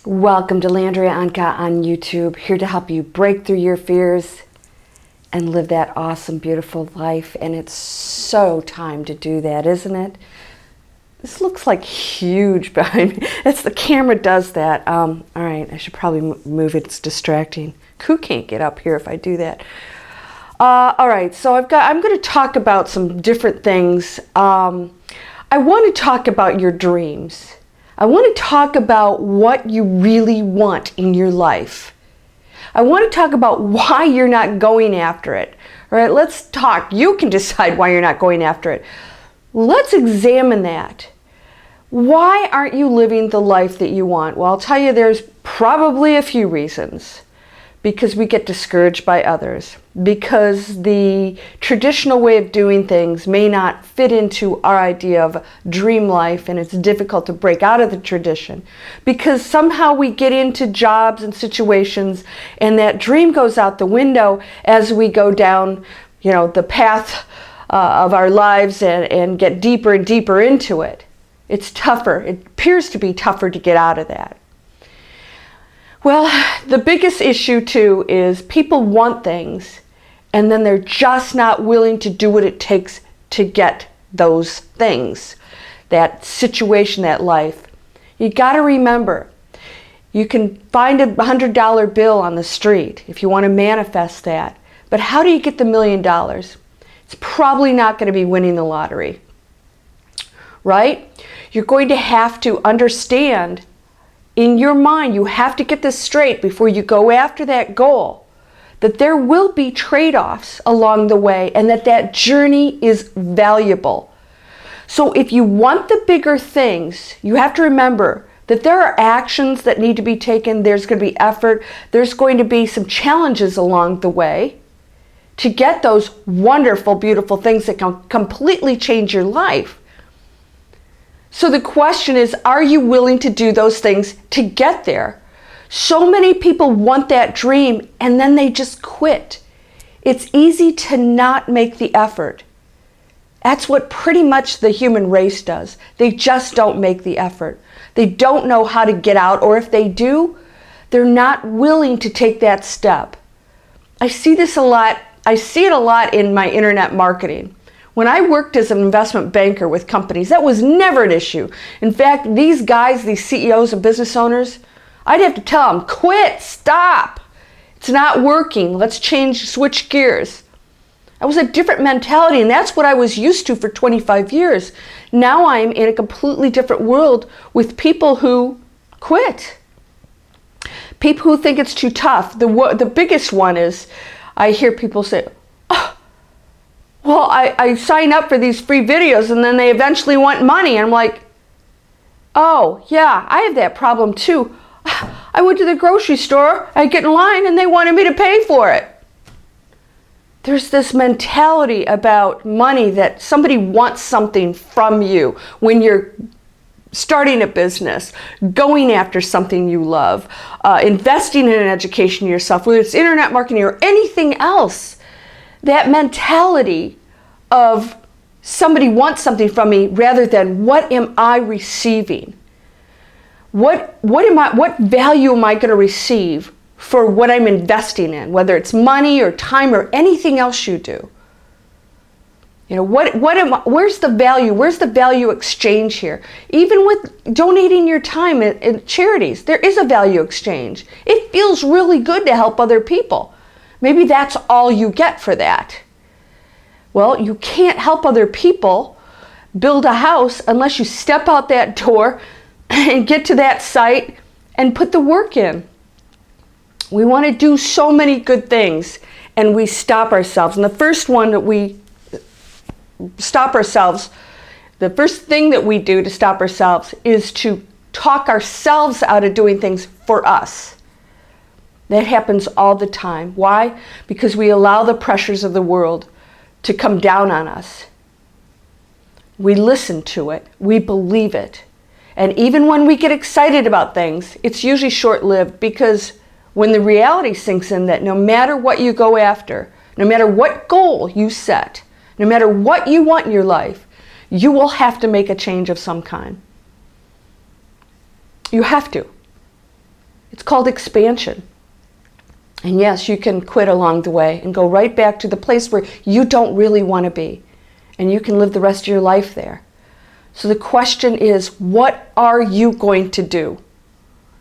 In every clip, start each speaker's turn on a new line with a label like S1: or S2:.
S1: Welcome to Landria Onkka on YouTube, here to help you break through your fears and live that awesome, beautiful life. And it's so time to do that, isn't it? This looks like huge behind me. It's the camera does that. All right, I should probably move it. It's distracting. Who can't get up here if I do that? All right, so I'm going to talk about some different things. I want to talk about your dreams. I want to talk about what you really want in your life. I want to talk about why you're not going after it. All right, let's talk. You can decide why you're not going after it. Let's examine that. Why aren't you living the life that you want? Well, I'll tell you, there's probably a few reasons. Because we get discouraged by others. Because the traditional way of doing things may not fit into our idea of dream life, and it's difficult to break out of the tradition. Because somehow we get into jobs and situations and that dream goes out the window as we go down, the path of our lives and get deeper and deeper into it. It's tougher. It appears to be tougher to get out of that. Well, the biggest issue too is people want things and then they're just not willing to do what it takes to get those things, that situation, that life. You got to remember, you can find a $100 bill on the street if you want to manifest that. But how do you get the $1 million? It's probably not going to be winning the lottery, right? You're going to have to understand in your mind, you have to get this straight before you go after that goal, that there will be trade-offs along the way and that journey is valuable. So if you want the bigger things, you have to remember that there are actions that need to be taken. There's going to be effort. There's going to be some challenges along the way to get those wonderful, beautiful things that can completely change your life. So the question is, are you willing to do those things to get there? So many people want that dream and then they just quit. It's easy to not make the effort. That's what pretty much the human race does. They just don't make the effort. They don't know how to get out, or if they do, they're not willing to take that step. I see this a lot. I see it a lot in my internet marketing. When I worked as an investment banker with companies, that was never an issue. In fact, these guys, these CEOs and business owners, I'd have to tell them, quit, stop. It's not working. Let's switch gears. That was a different mentality, and that's what I was used to for 25 years. Now I'm in a completely different world with people who quit. People who think it's too tough. The biggest one is, I hear people say, well, I sign up for these free videos and then they eventually want money. And I'm like, oh, yeah, I have that problem too. I went to the grocery store, I get in line and they wanted me to pay for it. There's this mentality about money that somebody wants something from you when you're starting a business, going after something you love, investing in an education yourself, whether it's internet marketing or anything else. That mentality of somebody wants something from me rather than what am I receiving? What value am I going to receive for what I'm investing in, whether it's money or time or anything else you do? Where's the value? Where's the value exchange here? Even with donating your time in charities, there is a value exchange. It feels really good to help other people. Maybe that's all you get for that. Well, you can't help other people build a house unless you step out that door and get to that site and put the work in. We want to do so many good things and we stop ourselves. And the first one that we stop ourselves, the first thing that we do to stop ourselves is to talk ourselves out of doing things for us. That happens all the time. Why? Because we allow the pressures of the world to come down on us. We listen to it. We believe it. And even when we get excited about things, it's usually short-lived, because when the reality sinks in that no matter what you go after, no matter what goal you set, no matter what you want in your life, you will have to make a change of some kind. You have to. It's called expansion. And yes, you can quit along the way and go right back to the place where you don't really want to be. And you can live the rest of your life there. So the question is, what are you going to do?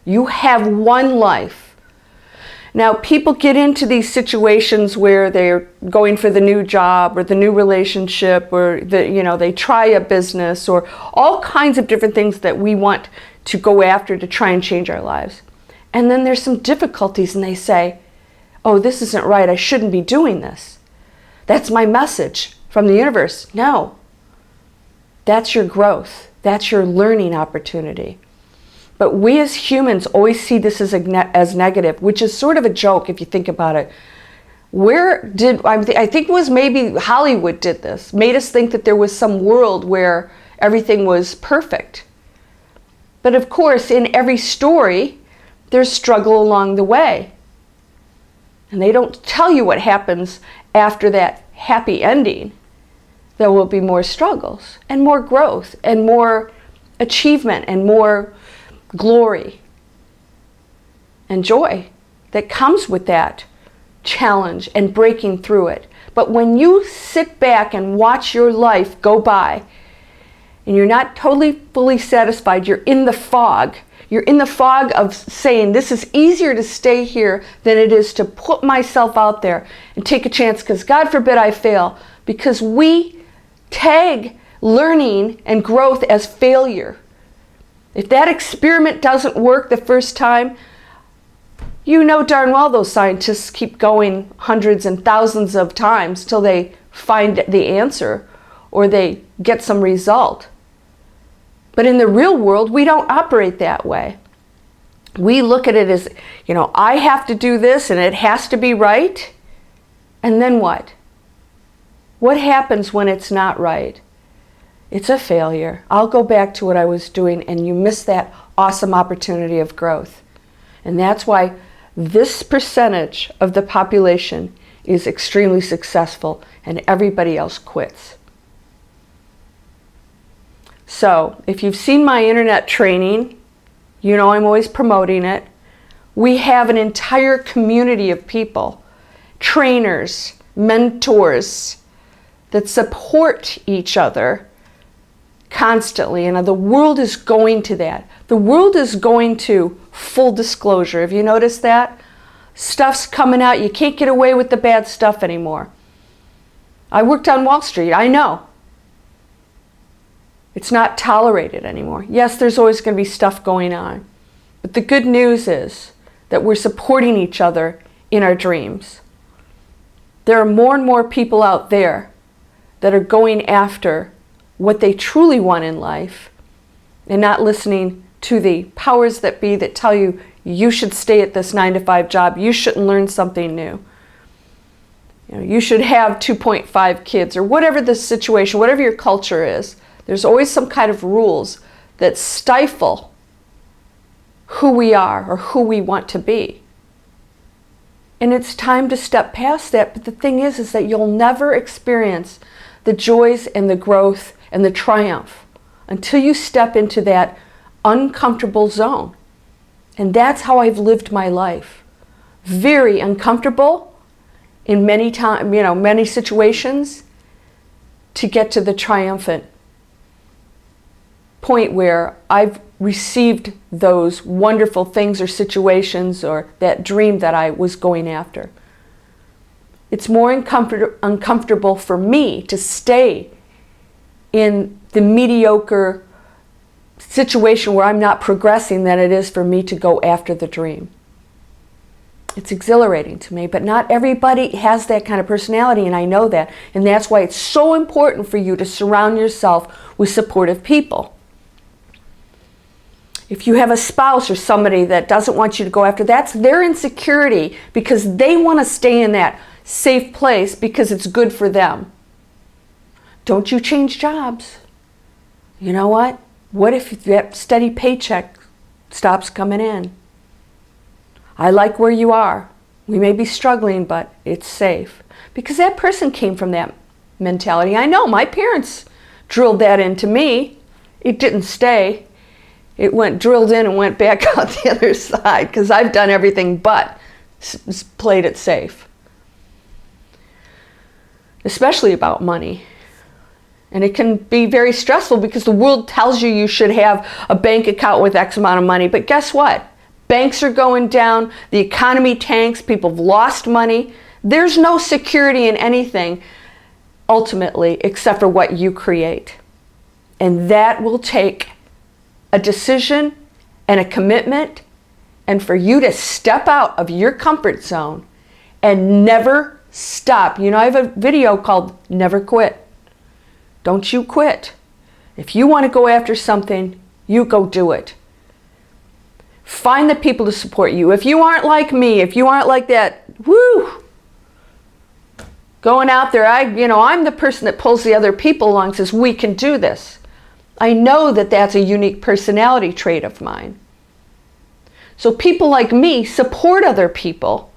S1: You have one life. Now, people get into these situations where they're going for the new job or the new relationship, or they try a business, or all kinds of different things that we want to go after to try and change our lives. And then there's some difficulties and they say, oh, this isn't right. I shouldn't be doing this. That's my message from the universe. No. That's your growth. That's your learning opportunity. But we as humans always see this as negative, which is sort of a joke if you think about it. I think it was maybe Hollywood did this, made us think that there was some world where everything was perfect. But of course, in every story, there's struggle along the way. And they don't tell you what happens after that happy ending. There will be more struggles and more growth and more achievement and more glory and joy that comes with that challenge and breaking through it. But when you sit back and watch your life go by and you're not totally fully satisfied, you're in the fog. You're in the fog of saying, this is easier to stay here than it is to put myself out there and take a chance, because God forbid I fail. Because we tag learning and growth as failure. If that experiment doesn't work the first time, you know darn well those scientists keep going hundreds and thousands of times till they find the answer or they get some result. But in the real world, we don't operate that way. We look at it as, I have to do this and it has to be right. And then what? What happens when it's not right? It's a failure. I'll go back to what I was doing, and you miss that awesome opportunity of growth. And that's why this percentage of the population is extremely successful and everybody else quits. So, if you've seen my internet training, you know I'm always promoting it. We have an entire community of people, trainers, mentors, that support each other constantly. And the world is going to that. The world is going to full disclosure. Have you noticed that? Stuff's coming out. You can't get away with the bad stuff anymore. I worked on Wall Street. I know. It's not tolerated anymore. Yes, there's always going to be stuff going on. But the good news is that we're supporting each other in our dreams. There are more and more people out there that are going after what they truly want in life and not listening to the powers that be that tell you you should stay at this 9-to-5 job, you shouldn't learn something new. You should have 2.5 kids, or whatever the situation, whatever your culture is. There's always some kind of rules that stifle who we are or who we want to be. And it's time to step past that. But the thing is that you'll never experience the joys and the growth and the triumph until you step into that uncomfortable zone. And that's how I've lived my life. Very uncomfortable in many situations, to get to the triumphant point where I've received those wonderful things or situations or that dream that I was going after. It's more uncomfortable for me to stay in the mediocre situation where I'm not progressing than it is for me to go after the dream. It's exhilarating to me, but not everybody has that kind of personality, and I know that. And that's why it's so important for you to surround yourself with supportive people. If you have a spouse or somebody that doesn't want you to go after, that's their insecurity, because they want to stay in that safe place because it's good for them. Don't you change jobs. You know what? What if that steady paycheck stops coming in? I like where you are. We may be struggling, but it's safe. Because that person came from that mentality. I know my parents drilled that into me. It didn't stay. It went drilled in and went back out the other side, because I've done everything but played it safe. Especially about money. And it can be very stressful because the world tells you you should have a bank account with X amount of money. But guess what? Banks are going down, the economy tanks, people have lost money. There's no security in anything, ultimately, except for what you create. And that will take a decision and a commitment, and for you to step out of your comfort zone and never stop. You know, I have a video called Never Quit. Don't you quit. If you want to go after something, you go do it. Find the people to support you. If you aren't like me, if you aren't like that, going out there, I'm the person that pulls the other people along and says, we can do this. I know that that's a unique personality trait of mine. So people like me support other people.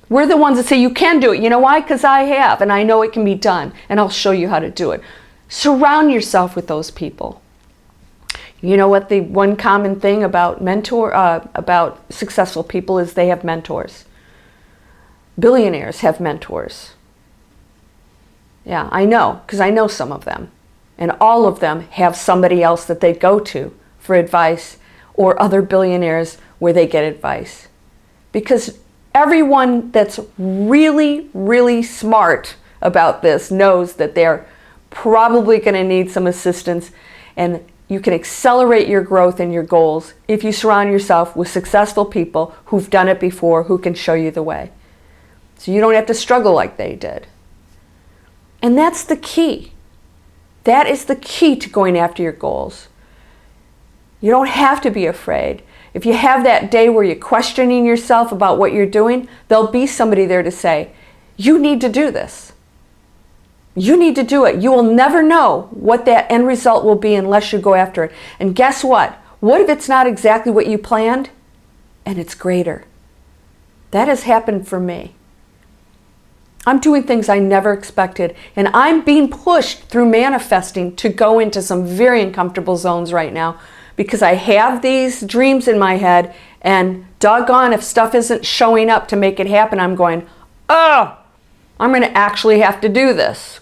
S1: We're the ones that say, you can do it. You know why? Because I have, and I know it can be done, and I'll show you how to do it. Surround yourself with those people. You know what the one common thing about about successful people is they have mentors. Billionaires have mentors. Yeah, I know, because I know some of them. And all of them have somebody else that they go to for advice, or other billionaires where they get advice. Because everyone that's really, really smart about this knows that they're probably going to need some assistance, and you can accelerate your growth and your goals if you surround yourself with successful people who've done it before, who can show you the way. So you don't have to struggle like they did. And that's the key. That is the key to going after your goals. You don't have to be afraid. If you have that day where you're questioning yourself about what you're doing, there'll be somebody there to say, you need to do this. You need to do it. You will never know what that end result will be unless you go after it. And guess what? What if it's not exactly what you planned and it's greater? That has happened for me. I'm doing things I never expected, and I'm being pushed through manifesting to go into some very uncomfortable zones right now, because I have these dreams in my head, and doggone if stuff isn't showing up to make it happen, I'm going, oh, I'm going to actually have to do this.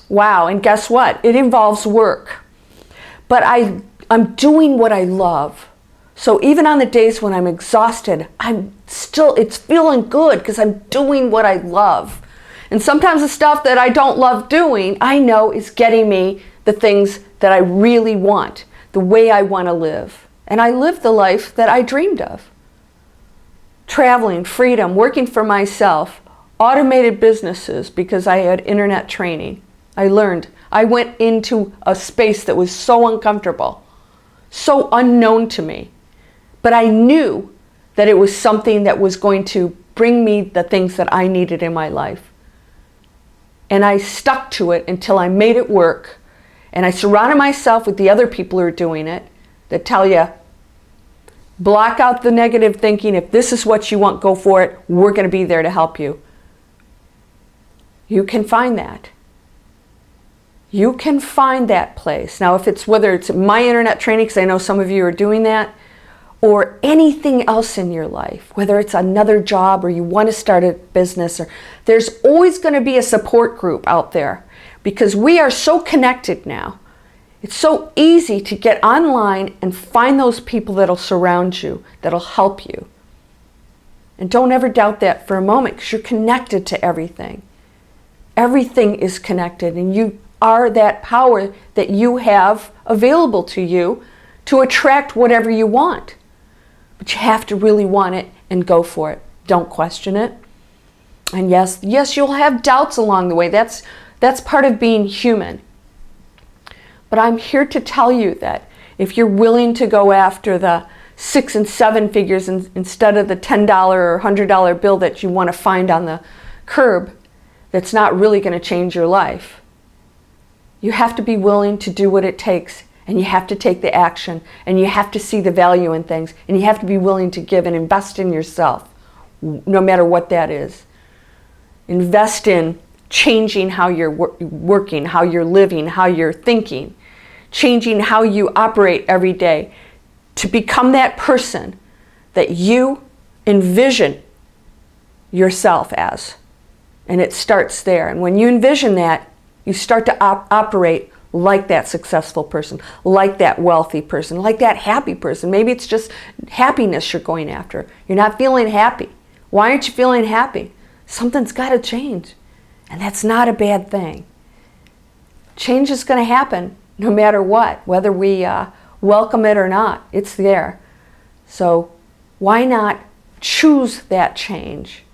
S1: Wow, and guess what? It involves work. But I'm doing what I love. So even on the days when I'm exhausted, it's feeling good because I'm doing what I love. And sometimes the stuff that I don't love doing, I know is getting me the things that I really want, the way I want to live. And I live the life that I dreamed of. Traveling, freedom, working for myself, automated businesses because I had internet training. I learned. I went into a space that was so uncomfortable, so unknown to me. But I knew that it was something that was going to bring me the things that I needed in my life. And I stuck to it until I made it work. And I surrounded myself with the other people who are doing it that tell you, block out the negative thinking. If this is what you want, go for it. We're going to be there to help you. You can find that. You can find that place. Now, whether it's my internet training, because I know some of you are doing that, or anything else in your life, whether it's another job or you want to start a business, or there's always going to be a support group out there, because we are so connected now. It's so easy to get online and find those people that'll surround you, that'll help you. And don't ever doubt that for a moment, because you're connected to everything. Everything is connected, and you are that power that you have available to you to attract whatever you want. But you have to really want it and go for it. Don't question it. And yes, you'll have doubts along the way. That's part of being human. But I'm here to tell you that if you're willing to go after the 6 and 7 figures instead of the $10 or $100 bill that you want to find on the curb, that's not really going to change your life. You have to be willing to do what it takes. And you have to take the action, and you have to see the value in things, and you have to be willing to give and invest in yourself, no matter what that is. Invest in changing how you're working, how you're living, how you're thinking. changing how you operate every day to become that person that you envision yourself as. And it starts there. And when you envision that, you start to operate like that successful person, like that wealthy person, like that happy person. Maybe it's just happiness you're going after. You're not feeling happy. Why aren't you feeling happy? Something's got to change. And that's not a bad thing. Change is going to happen no matter what, whether we welcome it or not. It's there. So why not choose that change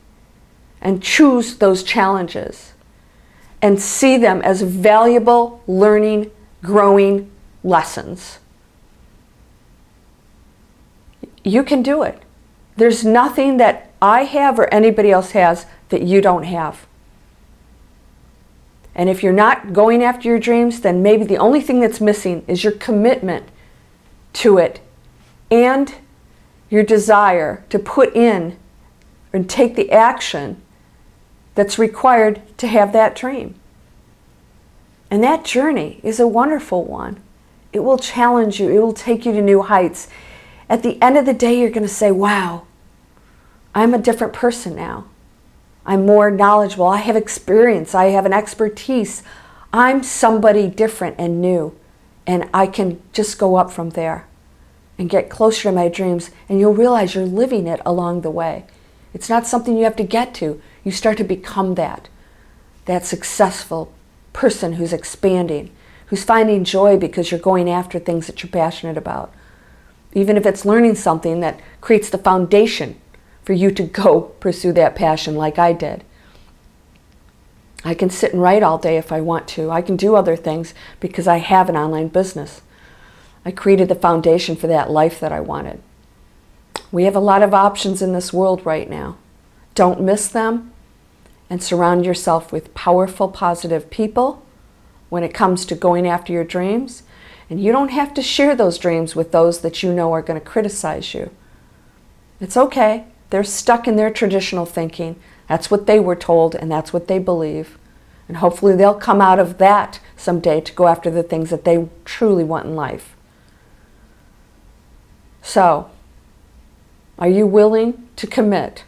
S1: and choose those challenges and see them as valuable learning, growing lessons? You can do it. There's nothing that I have or anybody else has that you don't have. And if you're not going after your dreams, then maybe the only thing that's missing is your commitment to it and your desire to put in and take the action that's required to have that dream. And that journey is a wonderful one. It will challenge you. It will take you to new heights. At the end of the day, you're going to say, wow, I'm a different person now. I'm more knowledgeable. I have experience. I have an expertise. I'm somebody different and new. And I can just go up from there and get closer to my dreams. And you'll realize you're living it along the way. It's not something you have to get to. You start to become that successful person who's expanding, who's finding joy because you're going after things that you're passionate about. Even if it's learning something that creates the foundation for you to go pursue that passion like I did. I can sit and write all day if I want to. I can do other things because I have an online business. I created the foundation for that life that I wanted. We have a lot of options in this world right now. Don't miss them, and surround yourself with powerful, positive people when it comes to going after your dreams. And you don't have to share those dreams with those that you know are going to criticize you. It's okay. They're stuck in their traditional thinking. That's what they were told, and that's what they believe. And hopefully they'll come out of that someday to go after the things that they truly want in life. So, are you willing to commit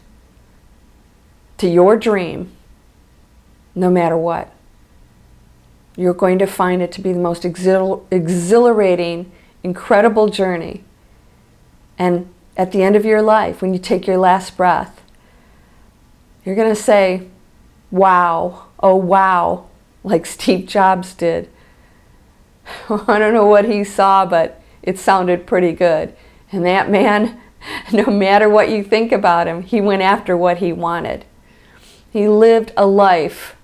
S1: to your dream no matter what? You're going to find it to be the most exhilarating, incredible journey. And at the end of your life, when you take your last breath, you're going to say, wow, oh wow, like Steve Jobs did. I don't know what he saw, but it sounded pretty good. And that man, no matter what you think about him, he went after what he wanted. He lived a life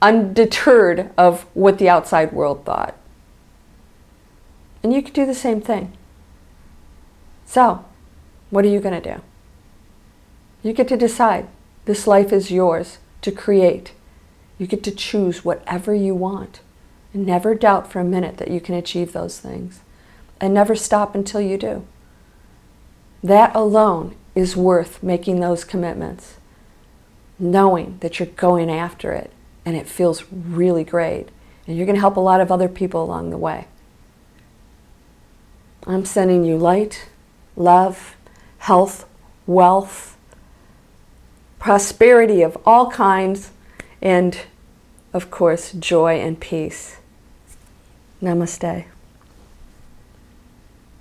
S1: undeterred of what the outside world thought. And you could do the same thing. So, what are you going to do? You get to decide. This life is yours to create. You get to choose whatever you want. And never doubt for a minute that you can achieve those things. And never stop until you do. That alone is worth making those commitments. Knowing that you're going after it. And it feels really great. And you're going to help a lot of other people along the way. I'm sending you light, love, health, wealth, prosperity of all kinds, and of course, joy and peace. Namaste.